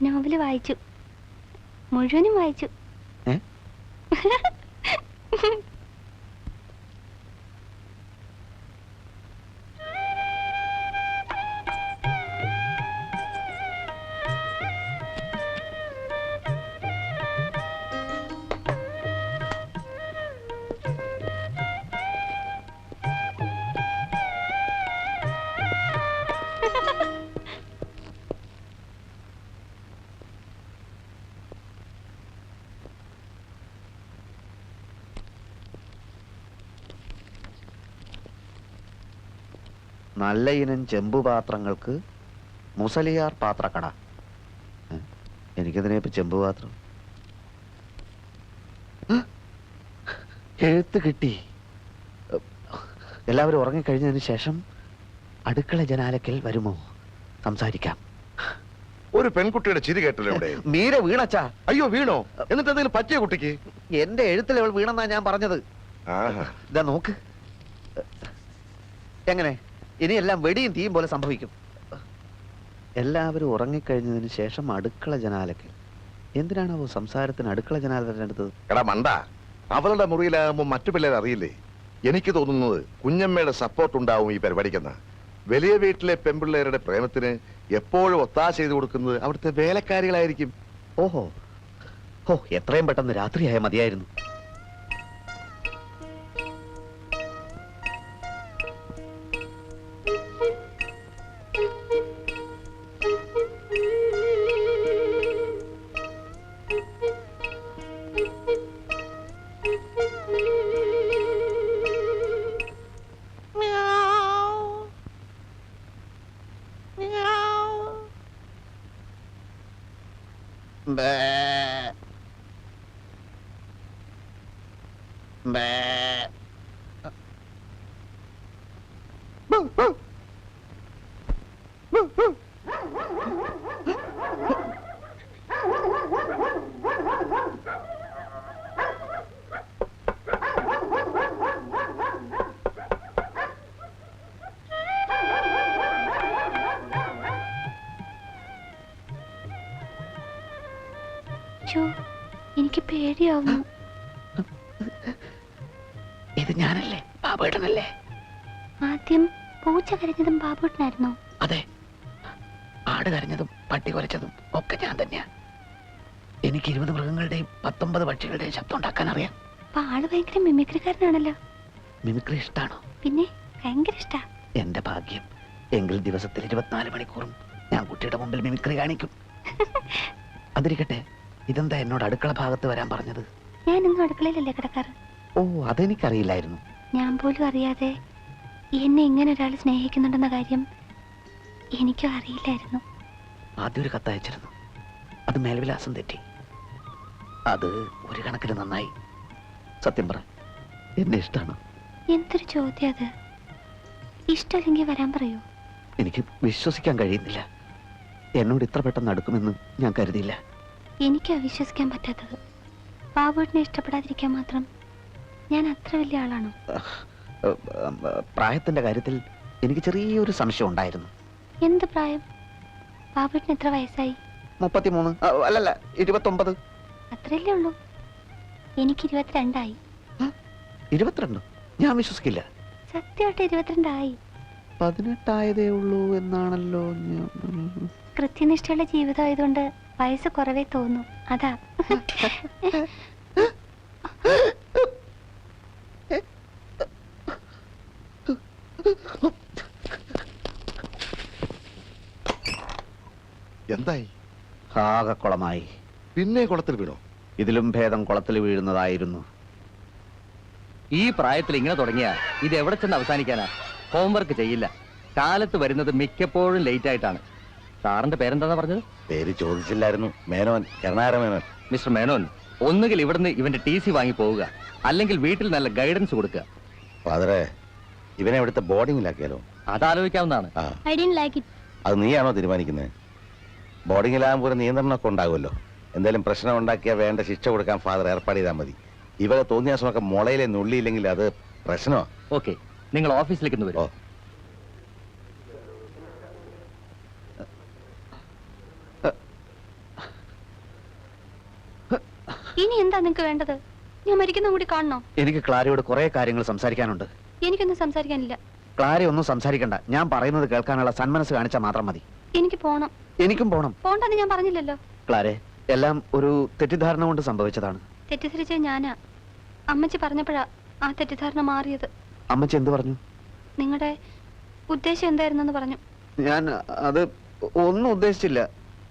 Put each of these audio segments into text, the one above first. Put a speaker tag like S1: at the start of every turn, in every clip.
S1: Novel വായിച്ചു, മുഴുവനും വായിച്ചു.
S2: നല്ല ഇനം ചെമ്പുപാത്രങ്ങൾക്ക് മുസലിയാർ പാത്രക്കട. എനിക്കതിനെ ചെമ്പുപാത്രം എഴുത്ത് കിട്ടി. എല്ലാവരും ഉറങ്ങിക്കഴിഞ്ഞതിന് ശേഷം അടുക്കള ജനാലക്കൽ വരുമോ? സംസാരിക്കാം.
S3: ഒരു പെൺകുട്ടിയുടെ ചിരി കേട്ടല്ലോ ഇവിടെ.
S2: മീര വീണച്ചാ.
S3: അയ്യോ വീണോ? എന്നിട്ട് എന്തെങ്കിലും പറ്റിയ കുട്ടിക്ക്?
S2: എന്റെ എഴുത്തിൽ അവൾ വീണെന്നാ ഞാൻ പറഞ്ഞത്. ഇതാ നോക്ക്. എങ്ങനെ ഇനിയെല്ലാം വെടിയും തീയും പോലെ സംഭവിക്കും. എല്ലാവരും ഉറങ്ങിക്കഴിഞ്ഞതിന് ശേഷം അടുക്കള ജനാലക്കൽ. എന്തിനാണാവോ സംസാരത്തിന് അടുക്കള ജനാല തിരഞ്ഞെടുത്തത്?
S3: എടാ മണ്ട, അവളുടെ മുറിയിലാകുമ്പോ മറ്റു പിള്ളേർ അറിയില്ലേ? എനിക്ക് തോന്നുന്നത് കുഞ്ഞമ്മയുടെ സപ്പോർട്ട് ഉണ്ടാവും ഈ പരിപാടിക്കെന്ന. വലിയ വീട്ടിലെ പെൺപിള്ളേരുടെ പ്രേമത്തിന് എപ്പോഴും ഒത്താശ ചെയ്തു കൊടുക്കുന്നത് അവിടുത്തെ വേലക്കാരികളായിരിക്കും.
S2: ഓഹോ, ഓ, എത്രയും പെട്ടെന്ന് രാത്രിയായ മതിയായിരുന്നു.
S1: എനിക്ക് പേടിയാവുന്നു.
S2: ഇത് ഞാനല്ലേ? ബാബുവേട്ടനല്ലേ?
S1: ആദ്യം പൂച്ച കരഞ്ഞതും ബാബുവേട്ടനായിരുന്നോ?
S2: അതെ, ആട് കരഞ്ഞതും പട്ടി കുരച്ചതും ഒക്കെ ഞാൻ തന്നെയാ. എനിക്ക് 20 മൃഗങ്ങളുടെയും 19 പക്ഷികളുടെയും ശബ്ദം ഉണ്ടാക്കാൻ അറിയാം.
S1: ആള് ഭയങ്കര മിമിക്രിക്കാരനാണല്ലോ.
S2: മിമിക്രി ഇഷ്ടാണോ?
S1: പിന്നെ ഭയങ്കര ഇഷ്ടാ.
S2: എന്റെ ഭാഗ്യം. എങ്കിൽ ദിവസത്തിൽ 24 മണിക്കൂറും ഞാൻ കുട്ടിയുടെ മുമ്പിൽ മിമിക്രി കാണിക്കും. അതിരിക്കട്ടെ, ഇതെന്താ എന്നോട് അടുക്കള ഭാഗത്ത് വരാൻ പറഞ്ഞത്?
S1: ഞാൻ ഇന്നും അടുക്കളയിലല്ലേ കിടക്കാറ്.
S2: ഓ, അതെനിക്കറിയില്ലായിരുന്നു.
S1: ഞാൻ പോലും അറിയാതെ എന്നെ ഇങ്ങനെ ഒരാൾ സ്നേഹിക്കുന്നുണ്ടെന്ന കാര്യം എനിക്കും അറിയില്ലായിരുന്നു.
S2: ആദ്യം ഒരു കത്തയച്ചിരുന്നു. അത് മേൽവിലാസം തെറ്റി. അത് ഒരു കണക്കിന് നന്നായി. സത്യം പറ, എന്നെ ഇഷ്ടമാണ്.
S1: എന്തൊരു ചോദ്യം അത്. ഇഷ്ടമല്ലെങ്കിൽ വരാൻ പറയൂ.
S2: എനിക്ക് വിശ്വസിക്കാൻ കഴിയുന്നില്ല. എന്നോട് ഇത്ര പെട്ടെന്ന് അടുക്കുമെന്ന് ഞാൻ കരുതിയില്ല.
S1: എനിക്കാ വിശ്വസിക്കാൻ പറ്റാത്തത്. ബാബുവിനെ ഇഷ്ടപ്പെടാതിരിക്കാൻ മാത്രം ഞാൻ അത്ര വലിയ ആളാണോ?
S2: പ്രായത്തിന്റെ കാര്യത്തിൽ എനിക്ക് ചെറിയൊരു സംശയം ഉണ്ടായിരുന്നു.
S1: എന്ത് പ്രായം? ബാബുവിന് എത്ര വയസ്സായി?
S2: 33. അല്ലല്ല, 29.
S1: അത്രയല്ലേ ഉള്ളൂ. എനിക്ക് 22 ആയി.
S2: 22? ഞാൻ വിശ്വസിക്കില്ല.
S1: സത്യമായിട്ട് 22 ആയി.
S2: 18 ആയതേ ഉള്ളൂ എന്നാണല്ലോ.
S1: കൃത്യനിഷ്ഠയുള്ള ജീവിതം ആയതുകൊണ്ട് വയസ്സ് കുറവേ തോന്നും. അതാ.
S3: എന്തായി?
S2: ആകെ കുളമായി.
S3: പിന്നെ കുളത്തിൽ വീണോ?
S2: ഇതിലും ഭേദം കുളത്തിൽ വീഴുന്നതായിരുന്നു.
S4: ഈ പ്രായത്തിൽ ഇങ്ങനെ തുടങ്ങിയ ഇത് എവിടെ ചെന്ന് അവസാനിക്കാനാ? ഹോംവർക്ക് ചെയ്യില്ല, കാലത്ത് വരുന്നത് മിക്കപ്പോഴും ലേറ്റ് ആയിട്ടാണ്. സാറിന്റെ പേരെന്താ പറഞ്ഞത്?
S3: പേര് ചോദിച്ചില്ലായിരുന്നു. മേനോൻ, കരുണാകര മേനോൻ.
S4: മിസ്റ്റർ മേനോൻ, ഒന്നുകിൽ ഇവിടുന്ന് ഇവന്റെ TC വാങ്ങി പോവുക, അല്ലെങ്കിൽ വീട്ടിൽ നല്ല ഗൈഡൻസ് കൊടുക്കുക.
S3: ഫാദറെ, ഇവനെ ഇവിടുത്തെ ബോർഡിങ്ങിലാക്കിയാലോ?
S4: അതാലോചിക്കാവുന്നതാണ്.
S3: അത് നീയാണോ തീരുമാനിക്കുന്നത്? ബോർഡിങ്ങിലാകുമ്പോൾ ഒരു നിയന്ത്രണമൊക്കെ ഉണ്ടാകുമല്ലോ. എന്തെങ്കിലും പ്രശ്നം ഉണ്ടാക്കിയാൽ വേണ്ട ശിക്ഷ കൊടുക്കാൻ ഫാദർ ഏർപ്പാട് ചെയ്താൽ മതി. ഇവരെ തോന്നിയാസമൊക്കെ മുളയിലെ നുള്ളിയില്ലെങ്കിൽ അത് പ്രശ്നമോ?
S4: ഓക്കെ, നിങ്ങൾ ഓഫീസിലേക്ക് ഒന്ന് വരും.
S1: നിങ്ങക്ക് വേണ്ടത്? ഞാൻ മരിക്കുന്ന കൂടി കാണണോ?
S2: എനിക്ക് ക്ലാരയോട് കുറെ കാര്യങ്ങൾ സംസാരിക്കാനുണ്ട്.
S1: എനിക്കൊന്നും സംസാരിക്കാനില്ല.
S2: ക്ലാര ഒന്നും സംസാരിക്കണ്ട. ഞാൻ പറയുന്നത് കേൾക്കാനുള്ള സന്മനസ് കാണിച്ചാൽ മാത്രം മതി.
S1: എനിക്ക് പോണം.
S2: എനിക്കും പോണം.
S1: പോണ്ടെന്ന് ഞാൻ പറഞ്ഞില്ലല്ലോ.
S2: ക്ലാരെ, എല്ലാം ഒരു തെറ്റിദ്ധാരണ കൊണ്ട് സംഭവിച്ചതാണ്.
S1: തെറ്റിദ്ധരിച്ചത് ഞാനാ. അമ്മച്ചി പറഞ്ഞപ്പോഴാ ആ തെറ്റിദ്ധാരണ മാറിയത്.
S2: അമ്മച്ചി എന്ത് പറഞ്ഞു?
S1: നിങ്ങളുടെ ഉദ്ദേശം എന്തായിരുന്നെന്ന് പറഞ്ഞു.
S2: ഞാൻ അത് ഒന്നും ഉദ്ദേശിച്ചില്ല.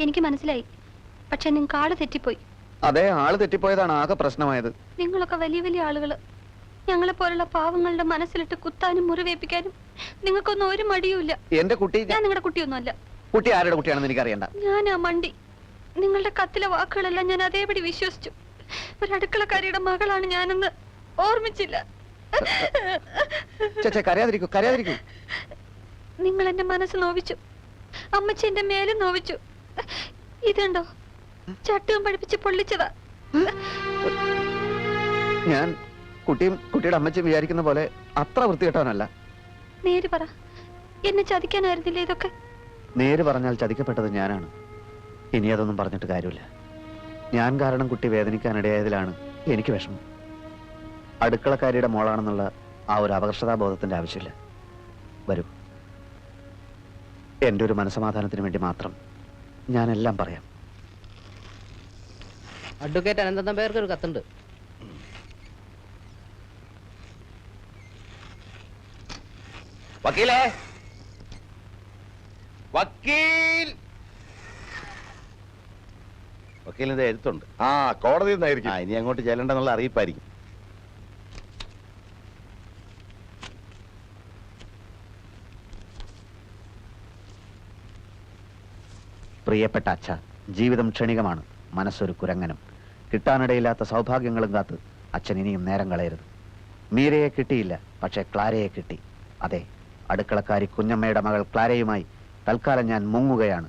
S1: എനിക്ക് മനസ്സിലായി. പക്ഷെ നിങ്ങൾക്ക് ആള് തെറ്റിപ്പോയി.
S2: അതെ, ആള് തെറ്റിപ്പോയതാണ് ആകെ പ്രശ്നമായത്.
S1: നിങ്ങളൊക്കെ വലിയ വലിയ ആളുകള്. ഞങ്ങളെ പോലുള്ള പാവങ്ങളുടെ മനസ്സിലിട്ട് കുത്താനും മുറിവേപ്പിക്കാനും നിങ്ങൾക്കൊന്നും ഒരു മടിയുമില്ല.
S2: എന്റെ കുട്ടി,
S1: ഞാൻ നിങ്ങളുടെ കുട്ടിയൊന്നുമല്ല.
S2: കുട്ടി ആരുടെ കുട്ടിയാണെന്ന് എനിക്കറിയണ്ട.
S1: ഞാനാ മണ്ടി. നിങ്ങളുടെ കത്തിലെ വാക്കുകളെല്ലാം ഞാൻ അതേപടി വിശ്വസിച്ചു. ഒരു അടുക്കളക്കാരിയുടെ മകളാണ് ഞാനെന്ന് ഓർമ്മിച്ചില്ല.
S2: ചേച്ചേ, കരയാതിരിക്കൂ, കരയാതിരിക്കൂ.
S1: നിങ്ങൾ എന്റെ മനസ്സ് നോവിച്ചു. അമ്മച്ചി എന്റെ മേലും നോവിച്ചു. ഇതുണ്ടോ, ചട്ടും പഠിപ്പിച്ച് പൊള്ളിച്ചതാ.
S2: ഞാൻ കുട്ടിയും കുട്ടിയുടെ അമ്മച്ചും വിചാരിക്കുന്ന പോലെ അത്ര വൃത്തികെട്ടവനല്ല.
S1: നേര് പറ, എന്നെ ചതിക്കാനായിരുന്നില്ല ഇതൊക്കെ?
S2: നേര് പറഞ്ഞാൽ ചതിക്കപ്പെട്ടത് ഞാനാണ്. ഇനി അതൊന്നും പറഞ്ഞിട്ട് കാര്യമില്ല. ഞാൻ കാരണം കുട്ടി വേദനിക്കാനിടയായതിലാണ് എനിക്ക് വിഷമം. അടുക്കളക്കാരിയുടെ മോളാണെന്നുള്ള ആ ഒരു അപകർഷതാബോധത്തിന്റെ ആവശ്യമില്ല. വരൂ, എൻ്റെ ഒരു മനസമാധാനത്തിന് വേണ്ടി മാത്രം ഞാനെല്ലാം പറയാം.
S5: അഡ്വക്കേറ്റ് അനന്തം പേർക്ക് ഒരു കത്തുണ്ട്.
S6: വക്കീലേ, വക്കീൽ.
S3: വക്കീലിന്റെ എഴുത്തുണ്ട്. ആ, കോടതിയിൽ നിന്നായിരിക്കും. ഇനി അങ്ങോട്ട് ചെല്ലണ്ടെന്നുള്ള അറിയിപ്പായിരിക്കും.
S2: പ്രിയപ്പെട്ട അച്ഛ, ജീവിതം ക്ഷണികമാണ്, മനസ്സൊരു കുരങ്ങനും. കിട്ടാനിടയില്ലാത്ത സൗഭാഗ്യങ്ങളും കാത്ത് അച്ഛൻ ഇനിയും നേരം കളയരുത്. മീരയെ കിട്ടിയില്ല, പക്ഷെ ക്ലാരയെ കിട്ടി. അതെ, അടുക്കളക്കാരി കുഞ്ഞമ്മയുടെ മകൾ ക്ലാരയുമായി തൽക്കാലം ഞാൻ മുങ്ങുകയാണ്.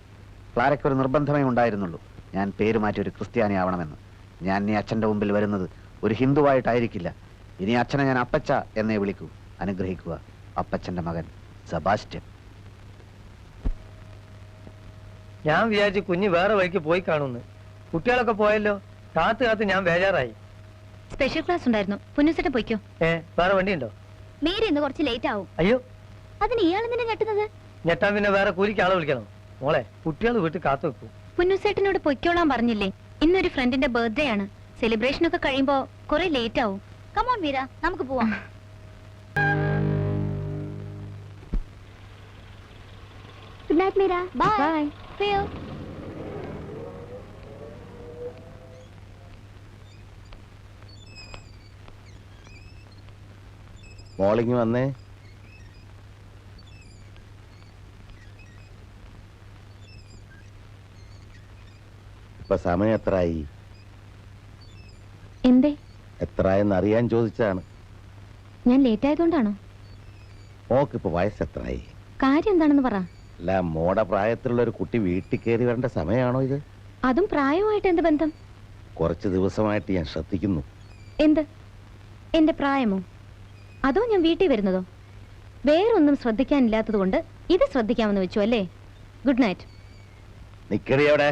S2: ക്ലാരയ്ക്കൊരു നിർബന്ധമേ ഉണ്ടായിരുന്നുള്ളൂ, ഞാൻ പേര് മാറ്റി ഒരു ക്രിസ്ത്യാനി ആവണമെന്ന്. ഞാൻ ഇനി അച്ഛൻ്റെ മുമ്പിൽ വരുന്നത് ഒരു ഹിന്ദുവായിട്ടായിരിക്കില്ല. ഇനി അച്ഛനെ ഞാൻ അപ്പച്ച എന്നേ വിളിക്കൂ. അനുഗ്രഹിക്കുക, അപ്പച്ചൻ്റെ മകൻ സെബാസ്റ്റ്യൻ.
S5: ഞാൻ വിചാരിച്ചു കുഞ്ഞ് വേറെ വഴിക്ക് പോയി കാണുന്നു. കുട്ടികളൊക്കെ പോയല്ലോ. കാത്ത് കാത്ത് ഞാൻ ബേജാറായി.
S1: സ്പെഷ്യൽ ക്ലാസ് ഉണ്ടായിരുന്നു. പുന്നുസേട്ടൻ പൊയ്ക്കോ.
S5: വേറെ വണ്ടി ഉണ്ടോ?
S1: മീര ഇന്ന് കുറച്ച് ലേറ്റ് ആവും.
S5: അയ്യോ,
S1: അതിന് ഇയാൾ എന്തിനാ ഞെട്ടുന്നത്?
S5: ഞെട്ടാൻ പിന്നെ വേറെ കൂലിക്ക് ആളെ വിളിക്കണം. മോളെ, കുട്ടികൾ വീട്ടിൽ കാത്തു വെക്കൂ.
S1: പുന്നുസേട്ടനോട് പൊയ്ക്കോളാൻ പറഞ്ഞില്ലേ? ഇന്നൊരു ഫ്രണ്ടിന്റെ ബർത്ത്ഡേ ആണ്. സെലിബ്രേഷൻ ഒക്കെ കഴിയുമ്പോ കുറെ ലേറ്റ് ആവും. കമോൺ മീര, നമുക്ക് പോവാം. Good night Meera. Bye. See you.
S3: മോളിങ് വന്നേ. ഇപ്പൊ സമയം എത്രയായി?
S1: എന്തേ?
S3: എത്രയെന്ന് അറിയാൻ ചോദിച്ചാണ്.
S1: ഞാൻ ലേറ്റ് ആയതുകൊണ്ടാണോ?
S3: മോക്കിപ്പോ വയസ്സ് എത്രയായി?
S1: കാര്യം എന്താണെന്ന് പറ.
S3: അല്ല, മോടെ പ്രായത്തിലുള്ള ഒരു കുട്ടി വീട്ടിൽ കയറി വരേണ്ട സമയമാണോ ഇത്?
S1: അതും പ്രായമായിട്ട് എന്ത് ബന്ധം?
S3: കുറച്ച് ദിവസമായിട്ട് ഞാൻ ശ്രദ്ധിക്കുന്നു.
S1: എന്ത്? എന്റെ പ്രായമോ? അതോ ഞാൻ വീട്ടിൽ വരുന്നതോ? വേറൊന്നും ശ്രദ്ധിക്കാനില്ലാത്തത് കൊണ്ട് ഇത് ശ്രദ്ധിക്കാമെന്ന് വെച്ചു അല്ലേ? Good night.
S3: നിക്കടി അവിടെ.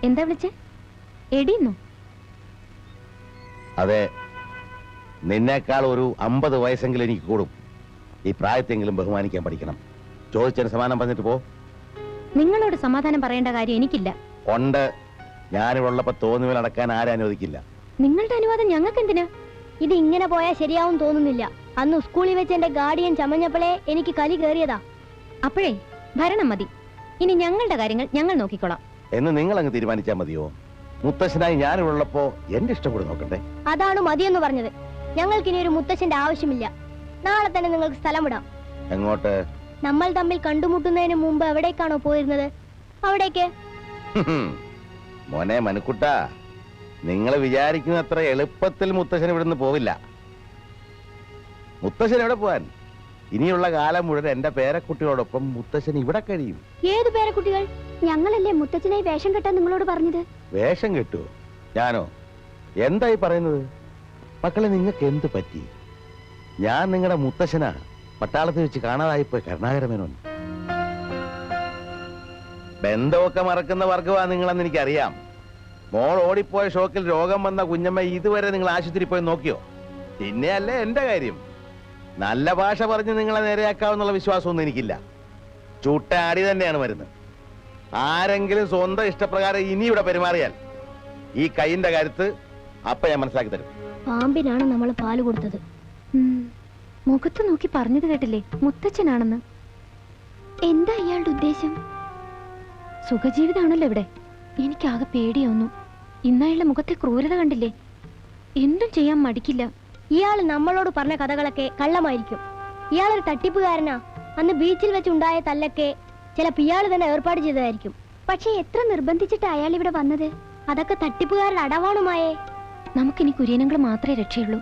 S1: എന്താ വിളിച്ചേ? എടിയുന്നോ?
S3: അതെ, നിന്നേക്കാൾ ഒരു 50 വയസ്സെങ്കിലും എനിക്ക് കൂടും. ഈ പ്രായത്തെങ്കിലും ബഹുമാനിക്കാൻ പഠിക്കണം. ചോദിച്ചതിന് സമാധാനം പറഞ്ഞിട്ട് പോ.
S1: നിങ്ങളോട് സമാധാനം പറയേണ്ട കാര്യം എനിക്കില്ല.
S3: ഉണ്ട്. ഞാനിവിടെ ഉള്ളപ്പോ തോന്നുമ്പോൾ നടക്കാൻ ആരും അനുവദിക്കില്ല.
S1: നിങ്ങളുടെ അനുവാദം ഞങ്ങൾക്ക് എന്തിനാ?
S7: ഇത് ഇങ്ങനെ പോയാൽ ശരിയാവും തോന്നുന്നില്ല. അന്ന് സ്കൂളിൽ വെച്ച് എന്റെ ഗാർഡിയൻ ചമഞ്ഞപ്പോഴേ എനിക്ക് കലി കയറിയതാ.
S1: അപ്പോഴേ ഭരണം മതി. ഇനി ഞങ്ങളുടെ കാര്യങ്ങൾ ഞങ്ങൾ നോക്കിക്കോളാം
S3: എന്ന് നിങ്ങൾ അങ്ങ് തീരുമാനിച്ചാൽ മതിയോ? മുത്തശ്ശനായി ഞാനിവിടെ ഉള്ളപ്പോ എന്റെ ഇഷ്ടം കൂടെ നോക്കണ്ടേ?
S7: അതാണ് മതിയെന്ന് പറഞ്ഞത്. ഞങ്ങൾക്കിനി ഒരു മുത്തശ്ശന്റെ ആവശ്യമില്ല. നാളെ തന്നെ നിങ്ങൾക്ക് സ്ഥലം വിടാം.
S3: എങ്ങോട്ട്?
S7: നമ്മൾ തമ്മിൽ കണ്ടുമുട്ടുന്നതിന് മുമ്പ് എവിടേക്കാണോ പോയിരുന്നത് അവിടേക്ക്.
S3: മോനെ മനുക്കുട്ട, നിങ്ങൾ വിചാരിക്കുന്ന അത്ര എളുപ്പത്തിൽ മുത്തശ്ശൻ ഇവിടുന്ന് പോവില്ല. മുത്തശ്ശൻ എവിടെ പോവാൻ? ഇനിയുള്ള കാലം മുഴുവൻ എന്റെ പേരക്കുട്ടിയോടൊപ്പം മുത്തശ്ശൻ ഇവിടെ കഴിയും.
S7: ഏത് പേരക്കുട്ടികൾ? ഞങ്ങളല്ലേ മുത്തച്ഛനായി വേഷം കെട്ടാൻ നിങ്ങളോട് പറഞ്ഞത്.
S3: വേഷം കെട്ടുവോ? ഞാനോ? എന്തായി പറയുന്നത്? മക്കളെ, നിങ്ങൾക്ക് എന്ത് പറ്റി? ഞാൻ നിങ്ങളുടെ മുത്തശ്ശനാ. പട്ടാളത്തിൽ വെച്ച് കാണാതായിപ്പോയി കരുണാകരമേനോൻ.
S6: ബന്ധമൊക്കെ മറക്കുന്ന വർഗമാ നിങ്ങളെന്ന് എനിക്കറിയാം. മോൾ ഓടിപ്പോയ ഷോക്കിൽ രോഗം വന്ന കുഞ്ഞമ്മ ഇതുവരെ നിങ്ങൾ ആശുപത്രി പോയി നോക്കിയോ? പിന്നെയല്ലേ എന്റെ കാര്യം. നല്ല ഭാഷ പറഞ്ഞ് നിങ്ങളെ നേരെയാക്കാവുന്നുള്ള വിശ്വാസമൊന്നും എനിക്കില്ല. ചുട്ട അടി തന്നെയാണ് വരുന്നത്. ആരെങ്കിലും സ്വന്തം ഇഷ്ടപ്രകാരം ഇനി ഇവിടെ പെരുമാറിയാൽ ഈ കൈയിന്റെ കരുത്ത് അപ്പ ഞാൻ മനസ്സിലാക്കി തരും.
S7: പാമ്പിനാണ് നമ്മൾ പാല് കൊടുത്തത്.
S1: മുഖത്ത് നോക്കി പറഞ്ഞത് കേട്ടില്ലേ, മുത്തച്ഛനാണെന്ന്. എന്താ ഇയാളുടെ ഉദ്ദേശം? സുഖജീവിതാണല്ലോ ഇവിടെ. എനിക്കാകെ പേടിയാവുന്നു. ഇന്നയാളുടെ മുഖത്തെ ക്രൂരത കണ്ടില്ലേ? എന്തും ചെയ്യാൻ മടിക്കില്ല.
S7: ഇയാൾ നമ്മളോട് പറഞ്ഞ കഥകളൊക്കെ കള്ളമായിരിക്കും. ഇയാളൊരു തട്ടിപ്പുകാരനാ. അന്ന് ബീച്ചിൽ വെച്ചുണ്ടായ തല്ലൊക്കെ ചിലപ്പോൾ ഇയാൾ തന്നെ ഏർപ്പാട് ചെയ്തതായിരിക്കും. പക്ഷെ എത്ര നിർബന്ധിച്ചിട്ട് അയാൾ ഇവിടെ വന്നത്? അതൊക്കെ തട്ടിപ്പുകാരുടെ അടവാണുമായേ.
S1: നമുക്കിനി കുര്യനങ്ങൾ മാത്രമേ രക്ഷയുള്ളൂ.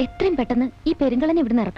S1: എത്രയും പെട്ടെന്ന് ഈ പെരുങ്കളനെ ഇവിടുന്ന് ഇറക്കണം.